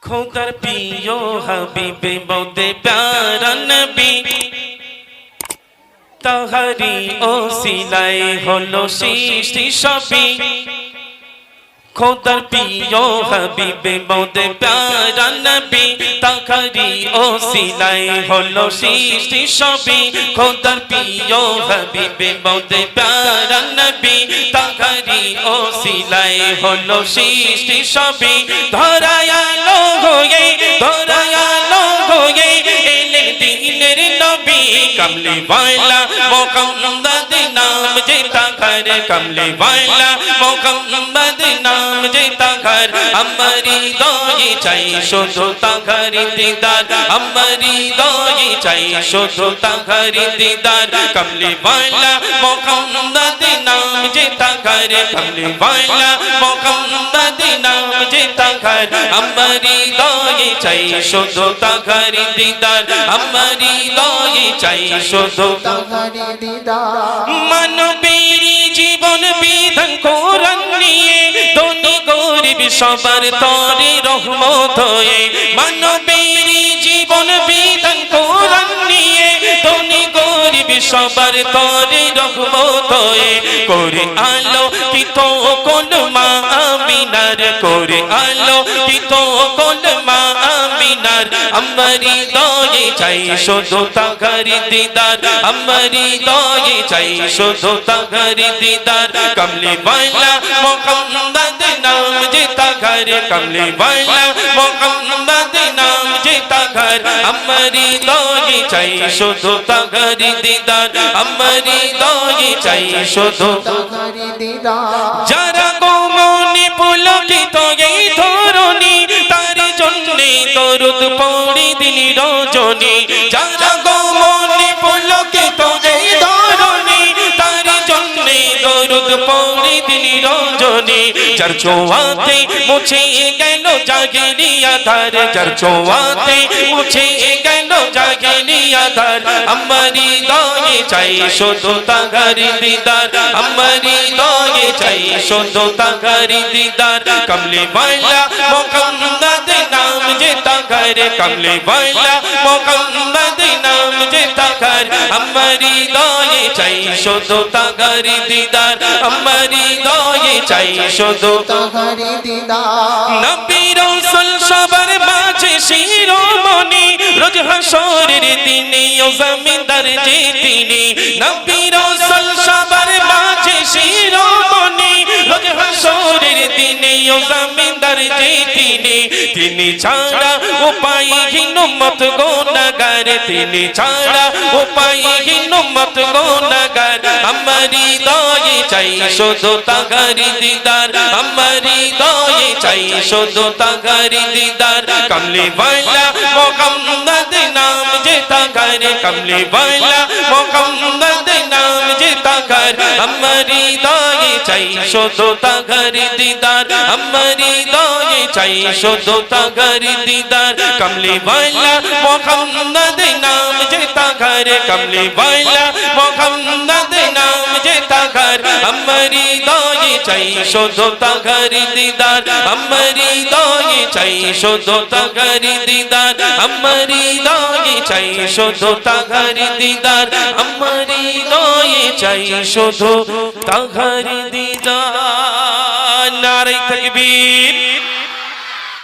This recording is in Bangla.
খোদার প্রিয় হাবিবে বদে প্যারা নবী তাহারি ওসিলায় হলো সৃষ্টি সবই খোদার প্রিয় হাবিবে বদে প্যারা নবী তাহারি ওসিলায় হলো সৃষ্টি সবই খোদার প্রিয় হাবিবে বদে প্যারা নবী তাহারি ওসিলায় হলো সৃষ্টি সবই ধরায়ালো এলেন দিনের নবী কমলি ওয়ালা মুহাম্মদ নাম যেটা ঘর কমলি ওয়ালা মুহাম্মদ নাম যেটা ঘর আমারি দয়ে চাই শুধু তাহারি দিদার আমারি দয়ে চাই শুধু তাহারি দিদার কমলি ওয়ালা মুহাম্মদ নাম যেটা ঘর কমলি ওয়ালা মুহাম্মদ নাম যেটা ঘর আমারি দয়ে চাই শুধু তাহারি দিদার আমারি দয়ে চাই শুধু তাহারি দিদার মানবীর জীবন বিধান কোরআন নিয়ে ধনী গরিব সবার তরে রহমত হয়ে মানবীর জীবন বিধান কোরআন নিয়ে ধনী গরিব সবার তরে রহমত হয়ে করে আলো কি তো কোন মা আমিনার করে আলো কি তো কোন মা আমিনার আমারি দয়ে চাই শুধু তাহারি দিদার আমারি দয়ে চাই শুধু তাহারি দিদার কমলি ওয়ালা মুহাম্মদ নাম যেটা ঘর কমলি ওয়ালা মুহাম্মদ নাম যেটা ঘর আমারি দয়ে চাই শুধু তাহারি দিদার আমারি দয়ে চাই শুধু তাহারি দিদার যারা গোমনে পুলকিত এই ধরণী তার জন্যে দরুদ পড়ি দিন রজনী যারা গোমনে পুলকিত এই ধরণী তার জন্যে দরুদ পড়ি দিন রজনী যার ছোঁয়াতে মুছে গেল জাগিরিয়া ধার যার ছোঁয়াতে মুছে গেল জাগিরিয়া ধার আমারি দয়ে চাই শুধু তাহারি দিদার আমারি দয়ে চাই শুধু তাহারি দিদার কমলি ওয়ালা মুহাম্মদ নাম যেটা ঘর কমলি ওয়ালা মুহাম্মদ নাম যেটা ঘর আমারি দয়ে চাই শুধু তাহারি দিদার আমারি দয়ে চাই শুধু তাহারি দিদার নবী রাসূল সবার মাঝে শিরোমণি রোজ হাসরের দিনে ও জমিদার যে তিনি নবী রাসূল সবার মাঝে শিরোমণি রোজ হাসরের দিনে ও জমিদার যে তিনি তিনি ছাড়া উপায়হীন উম্মত গুনাহগার তিনি ছাড়া উপায়হীন উম্মত গুনাহগার আমারি দয়ে চাই শুধু তাহারি দিদার আমারি দয়ে চাই শুধু তাহারি দিদার কমলি ওয়ালা মুহাম্মদ নাম যেটা ঘর কমলি ওয়ালা মুহাম্মদ নাম যেটা ঘর আমারি দয়ে চাই শুধু তাহারি দিদার আমারি দয়ে চাই শুধু তাহারি দিদার কমলি ওয়ালা মুহাম্মদ নাম যেটা ঘর কমলি ওয়ালা মুহাম্মদ নাম যেটা ঘর আমারি দয়ে চাই শুধু তাহারি দিদার আমারি দয়ে চাই শুধু তাহারি দিদার আমারি দয়ে চাই শুধু তাহারি দিদার আমারি দয়ে চাই শুধু তাহারি দিদার নারে তাকবীর